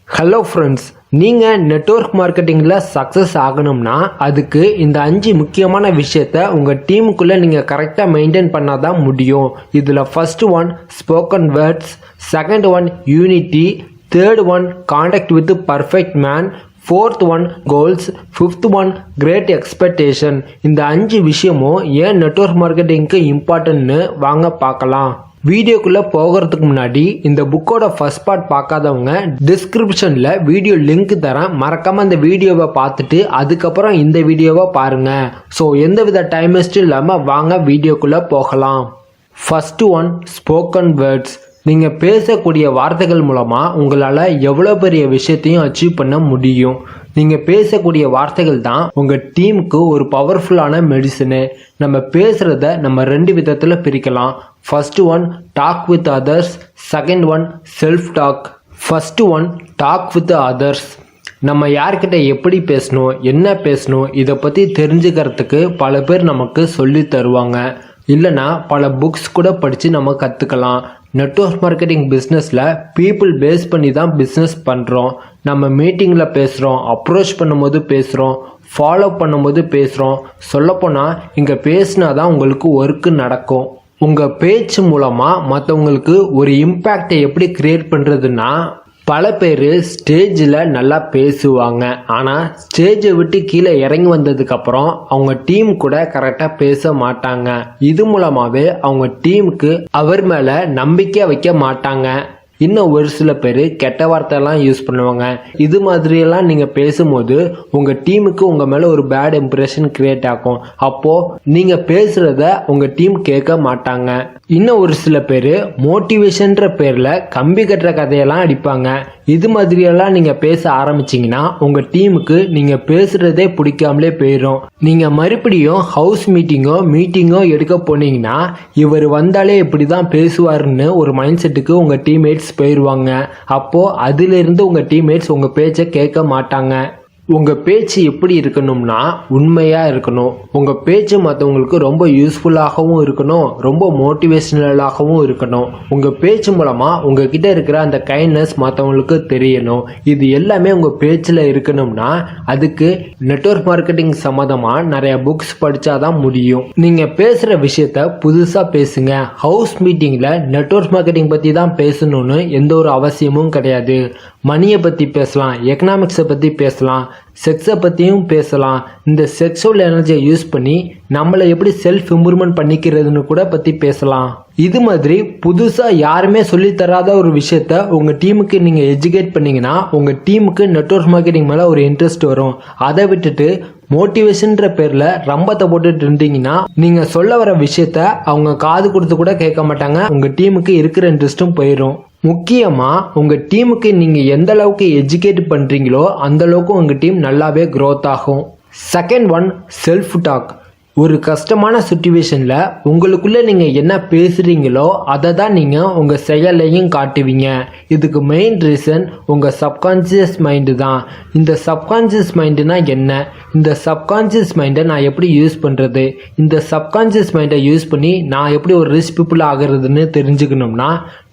Hello friends, நீங்கள் network மார்க்கெட்டிங்கில் success ஆகணும்னா அதுக்கு இந்த 5 முக்கியமான விஷயத்த உங்கள் டீமுக்குள்ளே நீங்கள் கரெக்டாக மெயின்டைன் பண்ணால் தான் முடியும். இதில் first one spoken words, second one unity, third one contact with perfect man, fourth one goals, fifth one great expectation. இந்த 5 விஷயமும் ஏன் நெட்வொர்க் மார்க்கெட்டிங்க்கு இம்பார்ட்டன்ட்னு வாங்க பார்க்கலாம். வீடியோக்குள்ளே போகிறதுக்கு முன்னாடி இந்த புக்கோட ஃபர்ஸ்ட் பார்ட் பார்க்காதவங்க டிஸ்கிரிப்ஷனில் வீடியோ லிங்க் தரேன், மறக்காமல் அந்த வீடியோவை பார்த்துட்டு அதுக்கப்புறம் இந்த வீடியோவை பாருங்கள். ஸோ எந்தவித டைம் வேஸ்ட்டும் இல்லாமல் வாங்க வீடியோக்குள்ளே போகலாம். First one spoken words. நீங்கள் பேசக்கூடிய வார்த்தைகள் மூலமாக உங்களால் எவ்வளோ பெரிய விஷயத்தையும் அச்சீவ் பண்ண முடியும். நீங்கள் பேசக்கூடிய வார்த்தைகள் தான் உங்கள் டீமுக்கு ஒரு பவர்ஃபுல்லான மெடிசனு. நம்ம பேசுகிறத நம்ம 2 விதத்தில் பிரிக்கலாம். First one talk with others, second one self talk. First one talk with others. நம்ம யார்கிட்ட எப்படி பேசணும், என்ன பேசணும், இதை பற்றி தெரிஞ்சுக்கிறதுக்கு பல பேர் நமக்கு சொல்லி தருவாங்க. இல்லைனா பல புக்ஸ் கூட படித்து நம்ம கற்றுக்கலாம். நெட்வொர்க் மார்க்கெட்டிங் பிஸ்னஸில் பீப்புள் பேஸ் பண்ணி தான் பிஸ்னஸ் பண்ணுறோம். நம்ம மீட்டிங்கில் பேசுகிறோம், அப்ரோச் பண்ணும்போது பேசுகிறோம், ஃபாலோ பண்ணும்போது பேசுகிறோம். சொல்லப்போனால் இங்கே பேசினா தான் உங்களுக்கு ஒர்க்கு நடக்கும். உங்கள் பேச்சு மூலமாக மற்றவங்களுக்கு ஒரு இம்பேக்டை எப்படி க்ரியேட் பண்ணுறதுன்னா, பல பேர் ஸ்டேஜில் நல்லா பேசுவாங்க, ஆனால் ஸ்டேஜை விட்டு கீழே இறங்கி வந்ததுக்கப்புறம் அவங்க டீம் கூட கரெக்டாக பேச மாட்டாங்க. இது மூலமாகவே அவங்க டீமுக்கு அவர் மேலே நம்பிக்கை வைக்க மாட்டாங்க. இன்னும் ஒரு சில பேர் கெட்ட வார்த்தையெல்லாம் யூஸ் பண்ணுவாங்க. இது மாதிரியெல்லாம் நீங்கள் பேசும்போது உங்கள் டீமுக்கு உங்கள் மேலே ஒரு பேட் இம்ப்ரெஷன் கிரியேட் ஆகும். அப்போது நீங்கள் பேசுகிறத உங்கள் டீம் கேட்க மாட்டாங்க. இன்னும் ஒரு சில பேர் மோட்டிவேஷன்ற பேரில் கம்பி கட்டுற கதையெல்லாம் அடிப்பாங்க. இது மாதிரியெல்லாம் நீங்கள் பேச ஆரம்பிச்சிங்கன்னா உங்கள் டீமுக்கு நீங்கள் பேசுகிறதே பிடிக்காமலே போயிடும். நீங்கள் மறுபடியும் ஹவுஸ் மீட்டிங்கோ எடுக்க போனீங்கன்னா இவர் வந்தாலே இப்படி தான் பேசுவாருன்னு ஒரு மைண்ட் செட்டுக்கு உங்கள் டீம்மேட்ஸ் போயிடுவாங்க. அப்போது அதிலிருந்து உங்கள் டீம்மேட்ஸ் உங்கள் பேச்சை கேட்க மாட்டாங்க. உங்கள் பேச்சு எப்படி இருக்கணும்னா உண்மையாக இருக்கணும். உங்கள் பேச்சு மற்றவங்களுக்கு ரொம்ப யூஸ்ஃபுல்லாகவும் இருக்கணும், ரொம்ப மோட்டிவேஷ்னலாகவும் இருக்கணும். உங்கள் பேச்சு மூலமாக உங்ககிட்ட இருக்கிற அந்த கைண்ட்னஸ் மற்றவங்களுக்கு தெரியணும். இது எல்லாமே உங்கள் பேச்சில் இருக்கணும்னா அதுக்கு நெட்வொர்க் மார்க்கெட்டிங் சம்மந்தமாக நிறைய புக்ஸ் படித்தா தான் முடியும். நீங்கள் பேசுகிற விஷயத்த புதுசாக பேசுங்க. ஹவுஸ் மீட்டிங்கில் நெட்வொர்க் மார்க்கெட்டிங் பற்றி தான் பேசணும்னு எந்த ஒரு அவசியமும் கிடையாது. மணியை பற்றி பேசலாம், எக்கனாமிக்ஸை பற்றி பேசலாம், செக்ஸை பற்றியும் பேசலாம். இந்த செக்ஸுவல் எனர்ஜியை யூஸ் பண்ணி நம்மளை எப்படி செல்ஃப் இம்ப்ரூவ்மெண்ட் பண்ணிக்கிறதுன்னு கூட பற்றி பேசலாம். இது மாதிரி புதுசாக யாருமே சொல்லித்தராத ஒரு விஷயத்த உங்கள் டீமுக்கு நீங்கள் எஜுகேட் பண்ணிங்கன்னா உங்கள் டீமுக்கு நெட்வொர்க் மார்க்கெட்டிங் மேலே ஒரு இன்ட்ரெஸ்ட் வரும். அதை விட்டுட்டு மோட்டிவேஷன்ற பேரில் ரம்பத்தை போட்டுட்டு இருந்தீங்கன்னா நீங்கள் சொல்ல வர விஷயத்த அவங்க காது கொடுத்து கூட கேட்க மாட்டாங்க. உங்கள் டீமுக்கு இருக்கிற இன்ட்ரெஸ்ட்டும் போயிடும். முக்கியமாக உங்கள் டீமுக்கு நீங்கள் எந்த அளவுக்கு எஜுகேட் பண்ணுறீங்களோ அந்த அளவுக்கு உங்கள் டீம் நல்லாவே க்ரோத் ஆகும். Second one self talk. ஒரு கஷ்டமான சுச்சுவேஷனில் உங்களுக்குள்ளே நீங்கள் என்ன பேசுகிறீங்களோ அதை தான் நீங்கள் உங்கள் செயலையும் காட்டுவீங்க. இதுக்கு மெயின் ரீசன் உங்கள் சப்கான்ஷியஸ் மைண்டு தான். இந்த சப்கான்ஷியஸ் மைண்டுனா என்ன, இந்த சப்கான்ஷியஸ் மைண்டை நான் எப்படி யூஸ் பண்ணுறது, இந்த சப்கான்ஷியஸ் மைண்டை யூஸ் பண்ணி நான் எப்படி ஒரு ரிச் பீப்புள் ஆகிறதுன்னு தெரிஞ்சுக்கணும்னா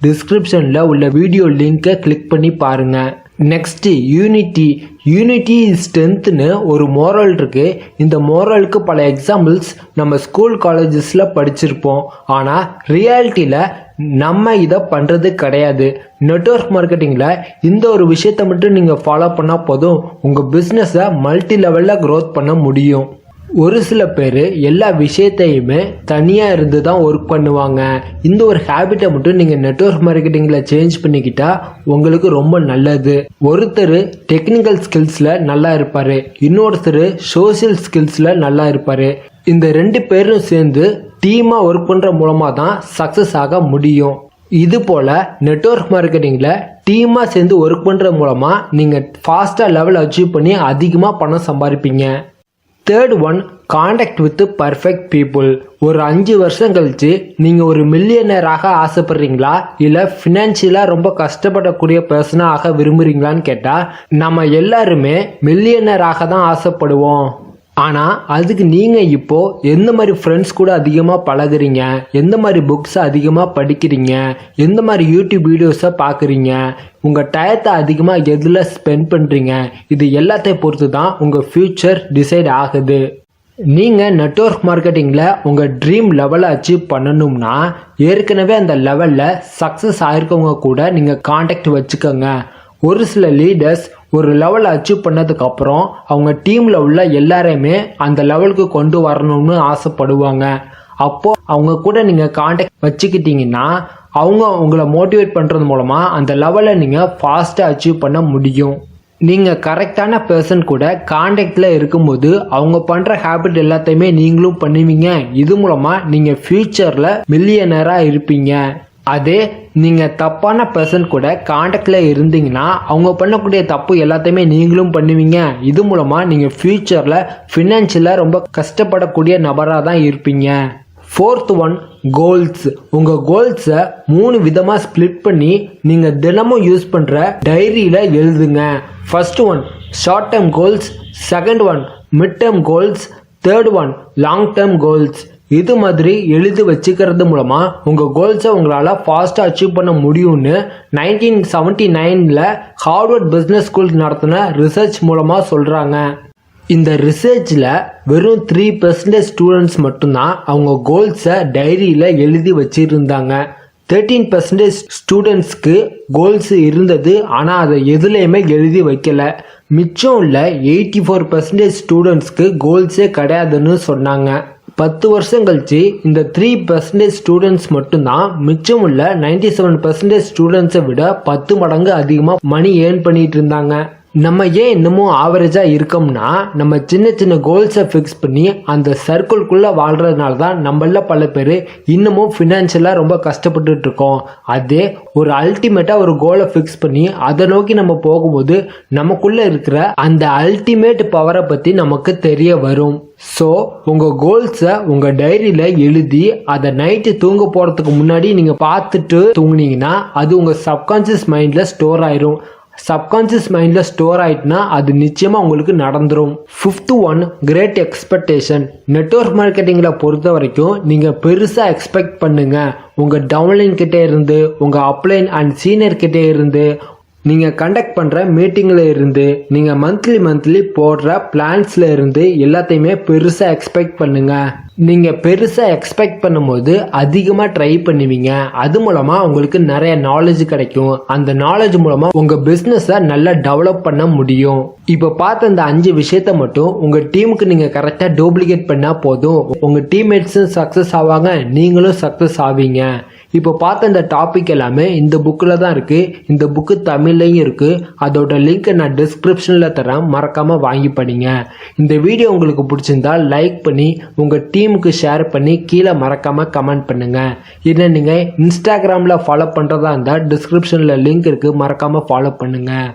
டிஸ்கிரிப்ஷனில் உள்ள வீடியோ லிங்கை கிளிக் பண்ணி பாருங்கள். நெக்ஸ்ட்டு யூனிட்டி ஸ்ட்ரென்த்னு ஒரு மோரல் இருக்குது. இந்த மோரலுக்கு பல எக்ஸாம்பிள்ஸ் நம்ம ஸ்கூல் காலேஜஸில் படிச்சிருப்போம். ஆனால் ரியாலிட்டியில் நம்ம இதை பண்ணுறது கிடையாது. நெட்வொர்க் மார்க்கெட்டிங்கில் இந்த ஒரு விஷயத்தை மட்டும் நீங்கள் ஃபாலோ பண்ணால் போதும், உங்கள் பிஸ்னஸை மல்டி லெவலில் க்ரோத் பண்ண முடியும். ஒரு சில பேர் எல்லா விஷயத்தையுமே தனியாக இருந்து தான் ஒர்க் பண்ணுவாங்க. இந்த ஒரு ஹேபிட்டை மட்டும் நீங்கள் நெட்வொர்க் மார்க்கெட்டிங்கில் சேஞ்ச் பண்ணிக்கிட்டா உங்களுக்கு ரொம்ப நல்லது. ஒருத்தர் டெக்னிக்கல் ஸ்கில்ஸில் நல்லா இருப்பார், இன்னொருத்தர் சோஷியல் ஸ்கில்ஸில் நல்லா இருப்பார். இந்த 2 பேரும் சேர்ந்து டீமாக ஒர்க் பண்ணுற மூலமாக தான் சக்ஸஸ் ஆக முடியும். இது போல் நெட்வொர்க் மார்க்கெட்டிங்கில் டீமாக சேர்ந்து ஒர்க் பண்ணுற மூலமாக நீங்கள் ஃபாஸ்ட்டாக லெவல் அச்சீவ் பண்ணி அதிகமாக பணம் சம்பாதிப்பீங்க. Third one contact with perfect people. ஒரு 5 வருஷம் கழிச்சு நீங்கள் ஒரு மில்லியனராக ஆசைப்படுறீங்களா, இல்லை ஃபினான்ஷியலாக ரொம்ப கஷ்டப்படக்கூடிய பர்சனாக ஆக விரும்புகிறீங்களான்னு கேட்டால் நம்ம எல்லாருமே மில்லியனராக தான் ஆசைப்படுவோம். ஆனால் அதுக்கு நீங்கள் இப்போது எந்த மாதிரி ஃப்ரெண்ட்ஸ் கூட அதிகமாக பழகுறீங்க, எந்த மாதிரி புக்ஸை அதிகமாக படிக்கிறீங்க, எந்த மாதிரி யூடியூப் வீடியோஸை பார்க்குறீங்க, உங்கள் டயத்தை அதிகமாக எதில் ஸ்பெண்ட் பண்ணுறீங்க, இது எல்லாத்தையும் பொறுத்து தான் உங்கள் ஃப்யூச்சர் டிசைட் ஆகுது. நீங்கள் நெட்வொர்க் மார்க்கெட்டிங்கில் உங்கள் ட்ரீம் லெவலை அச்சீவ் பண்ணணும்னா ஏற்கனவே அந்த லெவலில் சக்ஸஸ் ஆகிருக்கவங்க கூட நீங்கள் காண்டாக்ட் வச்சுக்கோங்க. ஒரு சில லீடர்ஸ் ஒரு லெவலை அச்சீவ் பண்ணதுக்கப்புறம் அவங்க டீமில் உள்ள எல்லாரையுமே அந்த லெவலுக்கு கொண்டு வரணும்னு ஆசைப்படுவாங்க. அப்போது அவங்க கூட நீங்கள் காண்டாக்ட் வச்சுக்கிட்டீங்கன்னா அவங்க உங்களை மோட்டிவேட் பண்ணுறது மூலமாக அந்த லெவலை நீங்கள் ஃபாஸ்ட்டாக அச்சீவ் பண்ண முடியும். நீங்கள் கரெக்டான பர்சன் கூட காண்டாக்டில் இருக்கும்போது அவங்க பண்ணுற ஹேபிட் எல்லாத்தையுமே நீங்களும் பண்ணுவீங்க. இது மூலமாக நீங்கள் ஃப்யூச்சரில் மில்லியனராக இருப்பீங்க. அதே நீங்கள் தப்பான பர்சன் கூட காண்டாக்டில் இருந்தீங்கன்னா அவங்க பண்ணக்கூடிய தப்பு எல்லாத்தையுமே நீங்களும் பண்ணுவீங்க. இது மூலமாக நீங்கள் ஃப்யூச்சரில் ஃபினான்ஷியலாக ரொம்ப கஷ்டப்படக்கூடிய நபராக தான் இருப்பீங்க. 4th one, goals. உங்கள் கோல்ஸை 3 விதமாக ஸ்ப்ளிட் பண்ணி நீங்கள் தினமும் யூஸ் பண்ணுற டைரியில் எழுதுங்க. First one short term goals, second one mid term goals, third one long term goals. இது மாதிரி எழுதி வச்சுக்கிறது மூலமாக உங்கள் கோல்ஸை உங்களால் ஃபாஸ்ட்டாக அச்சீவ் பண்ண முடியும்னு 1979 ஹார்வர்ட் பிஸ்னஸ் ஸ்கூல் நடத்தின ரிசர்ச் மூலமாக சொல்கிறாங்க. இந்த ரிசர்ச்சில் வெறும் 3% ஸ்டூடெண்ட்ஸ் மட்டும்தான் அவங்க கோல்ஸை டைரியில் எழுதி வச்சுருந்தாங்க. 13% ஸ்டூடெண்ட்ஸ்க்கு கோல்ஸ் இருந்தது, ஆனால் அதை எதுலேயுமே எழுதி வைக்கல. மிச்சம் உள்ள 84% ஸ்டூடெண்ட்ஸ்க்கு கோல்ஸே கிடையாதுன்னு சொன்னாங்க. 10 வருஷம் கழிச்சு இந்த 3% ஸ்டூடெண்ட்ஸ் மட்டும்தான் மிச்சம் உள்ள 97% ஸ்டூடெண்ட்ஸை விட 10 மடங்கு அதிகமாக மணி ஏர்ன் பண்ணிட்டு இருந்தாங்க. நம்ம ஏன் இன்னமும் ஆவரேஜாக இருக்கோம்னா நம்ம சின்ன சின்ன கோல்ஸை ஃபிக்ஸ் பண்ணி அந்த சர்க்கிள்குள்ளே வாழ்கிறதுனால தான் நம்மள பல பேர் இன்னமும் ஃபினான்ஷியலாக ரொம்ப கஷ்டப்பட்டுட்டு இருக்கோம். அதே ஒரு அல்டிமேட்டாக ஒரு கோலை ஃபிக்ஸ் பண்ணி அதை நோக்கி நம்ம போகும்போது நமக்குள்ளே இருக்கிற அந்த அல்டிமேட் பவரை பற்றி நமக்கு தெரிய வரும். ஸோ உங்கள் கோல்ஸை உங்கள் டைரியில் எழுதி அதை நைட்டு தூங்க போகிறதுக்கு முன்னாடி நீங்கள் பார்த்துட்டு தூங்குனீங்கன்னா அது உங்கள் சப்கான்ஷியஸ் மைண்டில் ஸ்டோர் ஆயிரும். சப்கான்ஷியஸ் மைண்டில் ஸ்டோர் ஆகிட்டுனா அது நிச்சயமாக உங்களுக்கு நடந்துடும். 5th one, great expectation. Network மார்க்கெட்டிங்கில் பொறுத்த வரைக்கும் நீங்கள் பெருசாக எக்ஸ்பெக்ட் பண்ணுங்கள். உங்கள் டவுன்லைன் கிட்டே இருந்து, உங்கள் அப்லைன் அண்ட் சீனியர் கிட்டே இருந்து, நீங்கள் கண்டக்ட் பண்ணுற மீட்டிங்கில் இருந்து, நீங்கள் மந்த்லி போடுற பிளான்ஸில் இருந்து எல்லாத்தையுமே பெருசாக எக்ஸ்பெக்ட் பண்ணுங்கள். நீங்கள் பெருசாக எக்ஸ்பெக்ட் பண்ணும்போது அதிகமாக ட்ரை பண்ணுவீங்க. அது மூலமாக உங்களுக்கு நிறைய நாலேஜ் கிடைக்கும். அந்த நாலேஜ் மூலமாக உங்கள் பிஸ்னஸை நல்லா டெவலப் பண்ண முடியும். இப்போ பார்த்த இந்த 5 விஷயத்த மட்டும் உங்கள் டீமுக்கு நீங்கள் கரெக்டாக டூப்ளிகேட் பண்ணால் போதும். உங்கள் டீம்மேட்ஸும் சக்ஸஸ் ஆவாங்க, நீங்களும் சக்ஸஸ் ஆவீங்க. இப்போ பார்த்த இந்த டாபிக் எல்லாமே இந்த புக்கில் தான் இருக்குது. இந்த புக்கு தமிழ்லையும் இருக்குது. அதோட லிங்க்கை நான் டிஸ்கிரிப்ஷனில் தரேன், மறக்காமல் வாங்கி படிங்க. இந்த வீடியோ உங்களுக்கு பிடிச்சிருந்தா லைக் பண்ணி உங்கள் டீமுக்கு ஷேர் பண்ணி கீழே மறக்காமல் கமெண்ட் பண்ணுங்கள். இதை நீங்கள் இன்ஸ்டாகிராமில் ஃபாலோ பண்ணுறதா இருந்தால் டிஸ்கிரிப்ஷனில் லிங்க் இருக்குது, மறக்காமல் ஃபாலோ பண்ணுங்கள்.